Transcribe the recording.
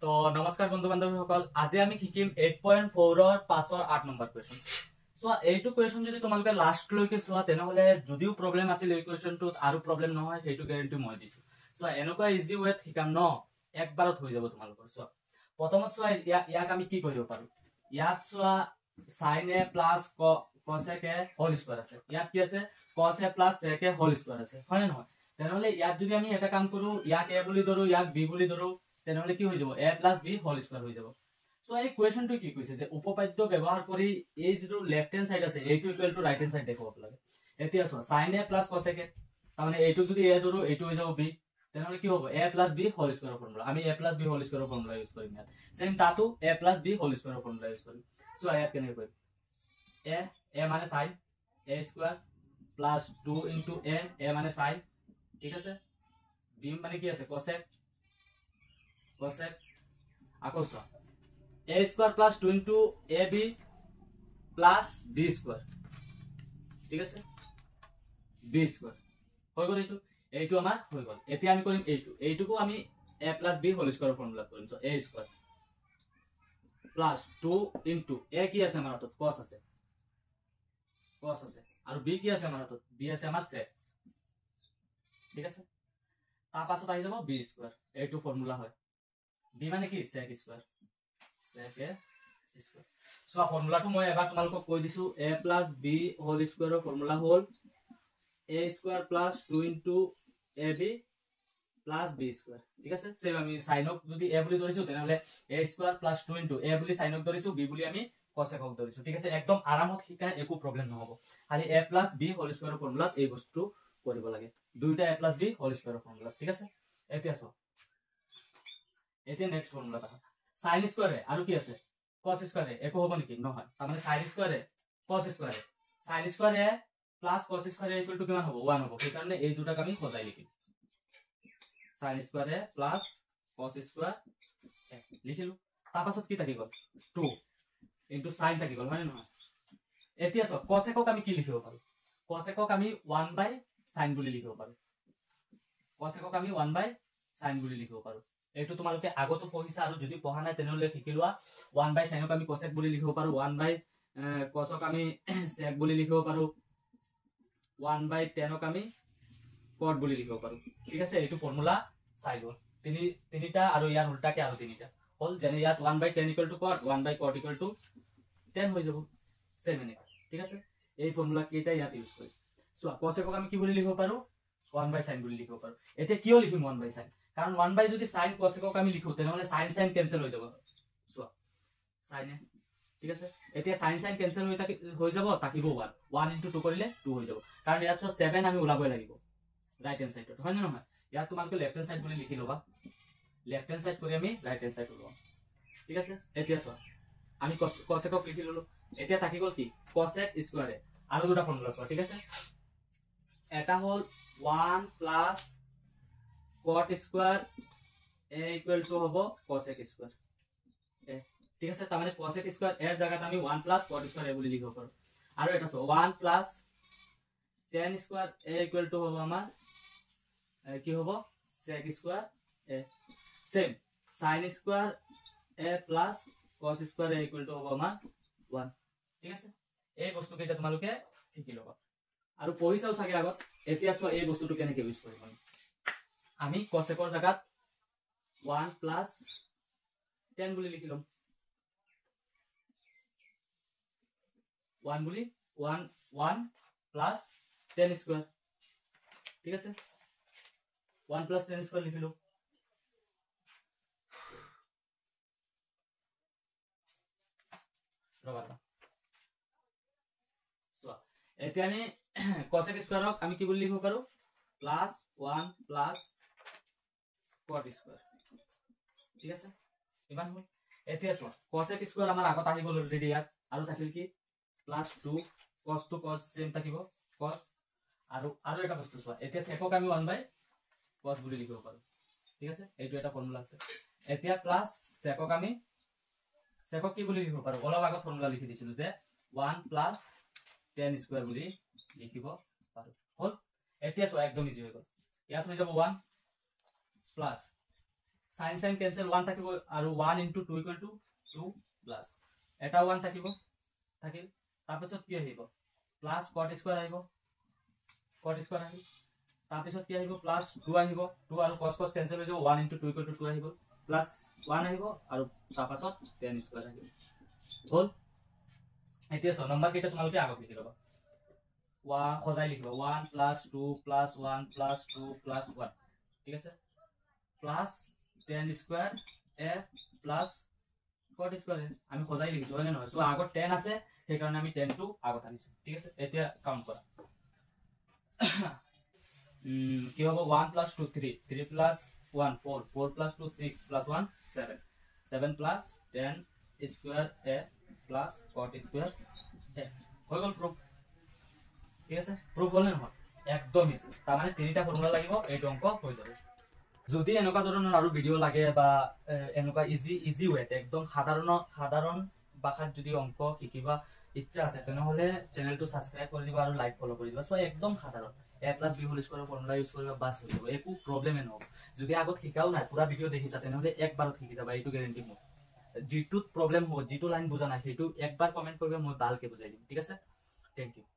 তো নমস্কাৰ বন্ধু বান্ধৱীসকল, আজি আমি শিকিম 8.4 ৰ 5 ৰ 8 নম্বৰ কোৱেশ্চন। সো এইটো কোৱেশ্চন যদি তোমালোকে লাষ্ট লৈকে চোৱা তেনেহলে যদিও প্ৰবলেম আছিল এই কোৱেশ্চনটোত আৰু প্ৰবলেম নহয় সেইটো গ্যাৰান্টি মই দিছো। সো এনেকুৱা ইজি ওয়েত শিকাম ন, একবাৰত হৈ যাব তোমালোকৰ। সো প্ৰথমত চোৱা ইয়াক আমি কি কৰিব পাৰো। ইয়াত চোৱা sin a plus cos a whole square আছে, ইয়াত কি আছে cos a plus sec a whole square আছে, হয় না নহয়? তেনেহলে ইয়াত যদি আমি এটা কাম কৰো, ইয়াক a বুলি ধৰো ইয়াক b বুলি ধৰো, তেনেহলে কি হৈ যাব a plus b whole square হৈ যাব। সো এই কোৱেশ্চনটো কি কৈছে যে উপপাদ্য ব্যৱহাৰ কৰি এই যেটো লেফট হ্যান্ড সাইড আছে এইটো equal to right hand side দেখাব লাগে। এতিয়া চোৱা sin a plus cos a তাৰমানে এইটো যদি a ধৰো এইটো হৈ যাব b, তেনেহলে কি হ'ব a plus b হোল স্কয়াৰৰ ফৰ্মুলা। আমি a plus b হোল স্কয়াৰৰ ফৰ্মুলা ইউজ কৰিম ইয়াত। সেম তাতো a plus b হোল স্কয়াৰৰ ফৰ্মুলা ইউজ কৰিম। সো ইয়াত কেনে কৰিম, a মানে sin a square plus 2 into a মানে sin, ঠিক আছে, b মানে কি আছে cosec আকৌ চোৱা a square plus 2 into ab plus b square, ঠিক আছে, b স্কয়াৰ হৈ গল। এইটো আমাৰ হৈ গল। এতিয়া আমি কৰিম এইটোকো আমি a plus b হোল স্কয়াৰৰ ফৰ্মুলা কৰিম। So a square plus 2 into a কি আছে আমাৰ হাতত cos আছে আৰু b কি আছে আমাৰ হাতত b আছে আমাৰ sec, ঠিক আছে। তাৰ পাছত আহি যাব b স্কয়াৰ, এইটো ফৰ্মুলা হয়। b মানে কি sec স্কয়াৰ, সো ফৰ্মুলাটো মই এবাৰ তোমালোকক কৈ দিছো। a plus b হোল স্কয়াৰৰ ফৰ্মুলা হ'ল a square plus 2 into ab plus b square, ঠিক আছে। সেম আমি সাইনক যদি a বুলি ধৰিছো তেনেহলে a square plus 2 into a বুলি সাইনক ধৰিছো, b বুলি আমি cosecক ধৰিছো, ঠিক আছে। একদম আৰামত শিকাই, একো প্ৰবলেম নহব। খালি a plus b হোল স্কয়াৰৰ ফৰ্মুলাত এই বস্তু কৰিব লাগে, দুইটা a plus b হোল স্কয়াৰৰ ফৰ্মুলা, ঠিক আছে। এতিয়া নেক্সট ফৰ্মুলা কথা, sin স্কয়াৰে আৰু কি আছে cos স্কয়াৰে, একো হ'ব নেকি? নহয়। তাৰমানে sin স্কয়াৰে cos স্কয়াৰে, sin স্কয়াৰে প্লাস cos স্কয়াৰে ইকুয়াল টু কিমান হ'ব 1 হ'ব। সেই কাৰণে এই দুটাক আমি সজাই লিখিম, sin স্কয়াৰে প্লাস cos স্কয়াৰ লিখিলো। তাৰ পাছত কি থাকি গল 2 into sin থাকি গল, হয় নহয়? এতিয়া চোৱা cosecক আমি কি লিখিব পাৰো, cosecক আমি 1 by sin বুলি লিখিব পাৰো, cosecক আমি 1 by sin বুলি লিখিব পাৰো। এইটো তোমালোকে আগতো পঢ়িছা আৰু যদি পঢ়া নাই তেনেহলে শিকি লোৱা। 1 by sinক আমি cosec বুলি লিখিব পাৰো, 1 by cosক আমি sec বুলি লিখিব পাৰো, 1 by tanক আমি cot বুলি লিখিব পাৰো, ঠিক আছে। এইটো ফৰ্মুলা চাই লোৱা, তিনিটা আৰু ইয়াৰ উল্টাকে আৰু তিনিটা হল। যেনে ইয়াত 1 by tan equal to cot, 1 by cot equal to tan হৈ যাব, সেম এনেকা, ঠিক আছে। এই ফৰ্মুলা কেইটা ইয়াত ইউজ কৰি চোৱা cosecক আমি কি বুলি লিখিব পাৰো 1 by sin বুলি লিখিব পাৰো। এতিয়া কিয় লিখিম 1 by sin, কাৰণ 1 by যদি sin cosecক আমি লিখো তেনেহলে sin ক্যান্সেল হৈ যাব। চোৱা sin এ, ঠিক আছে। এতিয়া sin ক্যান্সেল হৈ যাব, থাকিব 1 1 into 2 কৰিলে 2 হৈ যাব, কাৰণ ইয়াত 7 আমি ওলাবই লাগিব রাইট হ্যান্ড সাইডত, হয় না নহয়? ইয়াত তোমালোকে লেফট হ্যান্ড সাইড বুলি লিখি লবা, লেফট হ্যান্ড সাইড কৰি আমি ৰাইট হ্যান্ড সাইড ওলাম, ঠিক আছে। এতিয়া চোৱা আমি cosecক লিখি ললো। এতিয়া থাকি গল কি cosec স্কয়াৰে, আৰু দুটা ফৰ্মুলা চোৱা, ঠিক আছে। এটা হল 1 plus cot square a equal to হবো cosec স্কয়ার, ঠিক আছে। তার মানে cosec স্কয়ার এর জায়গাতে আমি 1 plus cot স্কয়ার a বুলি লিখিব পাৰো। আৰু এটা চোৱা 1 plus tan square a equal to হবো আমাৰ কি হবো sec square a, same sin square a plus cos square a equal to হবো আমাৰ 1, ঠিক আছে। এই বস্তু কেইটা তোমালোকে শিকি লবা আৰু পঢ়িছাও চাগে আগত। এতিয়া চোৱা এই বস্তুটো কেনেকৈ ইউজ কৰিম আমি cosecৰ জায়গাত 1 plus tan বুলি লিখি লম, 1 plus tan স্কয়ার, ঠিক আছে। 1 plus tan স্কয়ার লিখিলো। এতিয়া আমি cosec স্কয়ারক আমি কি বুলি লিখিব পাৰো প্লাস 1 plus cot স্কয়াৰ, ঠিক আছে। ইমান হল। এতিয়া চোৱা cosec স্কয়াৰ আমাৰ আগত আহি গল অলৰেডি ইয়াত, আৰু থাকিল কি plus 2 cos to cos same থাকিব cos, আৰু এটা বস্তু চোৱা এতিয়া secক আমি 1 by cos বুলি লিখিব পাৰো, ঠিক আছে। এইটো এটা ফৰ্মুলা আছে। এতিয়া প্লাস secক কি বুলি লিখিব পাৰো, অলপ আগত ফৰ্মুলা লিখি দিছিলো যে 1 plus tan স্কয়াৰ বুলি লিখিব পাৰো, হল। এতিয়া চোৱা একদম ইজি হৈ গল। ইয়াত হৈ যাব 1 প্লাস sin sin cancel 1 থাকিব আৰু 1 into 2 equal to 2 plus এটা 1 থাকিব থাকিল তাৰপিছত কি আহিব plus cot square আহিব তাৰপিছত কি আহিব plus 2 আহিব 2 আৰু cos cos cancel হৈ যাব 1 into 2 equal to 2 আহিব plus 1 আহিব আৰু তাৰপিছত tan square আহিব হল এতিয়া সো নম্বৰ কেইটা তোমালোকে আগত লিখি লবা 1 খজাই লিখিবা 1 plus 2 plus 1 plus 2 plus 1 ঠিক আছে plus tan square a plus cot square আমি খজাই লিখিছো হয় নহয় সো আগত tan আছে সেই কাৰণে আমি tan টো আগত আনিছো ঠিক আছে এতিয়া কাউন্ট কৰা কি হ'ব 1 plus 2 3 3 plus 1 4 4 plus 2 6 plus 1 7 7 plus tan square a plus cot square a হৈ গল proof ঠিক আছে proof হল নহয় একদম ইজি তাৰ মানে তিনিটা ফৰ্মুলা লাগিব এই অংক হৈ যাব যদি এনেকুৱা ধৰণৰ আৰু ভিডিও লাগে বা এনেকুৱা ইজি ওয়েত একদম সাধাৰণ ভাষাত যদি অংক শিকিবা ইচ্ছা আছে তেনেহলে চেনেলটো সাবস্ক্ৰাইব কৰি দিবা আৰু লাইক ফলো কৰি দিবা সো একদম সাধাৰণ a plus b হোল স্কয়াৰৰ ফৰ্মুলা ইউজ কৰিবা বাস হৈ যাব একো প্ৰবলেম নহব যদি আগত শিকাও নাই পুৰা ভিডিও দেখিছা তেনেহলে একবাৰত শিকি যাবা এইটো গ্যাৰান্টি মোৰ যিটো প্ৰবলেম হ'ব যিটো লাইন বুজা নাই সেইটো একবাৰ কমেন্ট কৰিবা মই ভালকে বুজাই দিম ঠিক আছে থ্যাংক ইউ